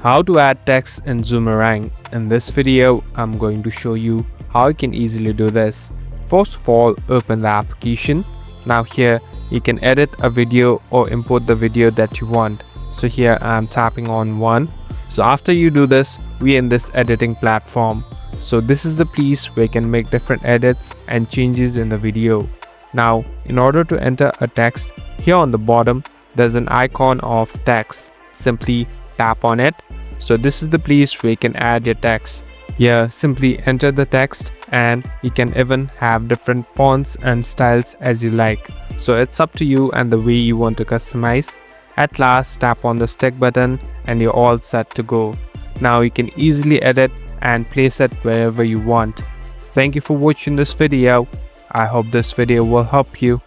How to add text in Zoomerang. In this video, I'm going to show you how you can easily do this. First of all, open the application. Now here, you can edit a video or import the video that you want. So here I'm tapping on one. So after you do this, we're in this editing platform. So this is the place where you can make different edits and changes in the video. Now, in order to enter a text, here on the bottom, there's an icon of text. Simply tap on it. So this is the place where you can add your text. Here simply enter the text and you can even have different fonts and styles as you like. So it's up to you and the way you want to customize. At last, tap on the stick button and you're all set to go. Now you can easily edit and place it wherever you want. Thank you for watching this video. I hope this video will help you.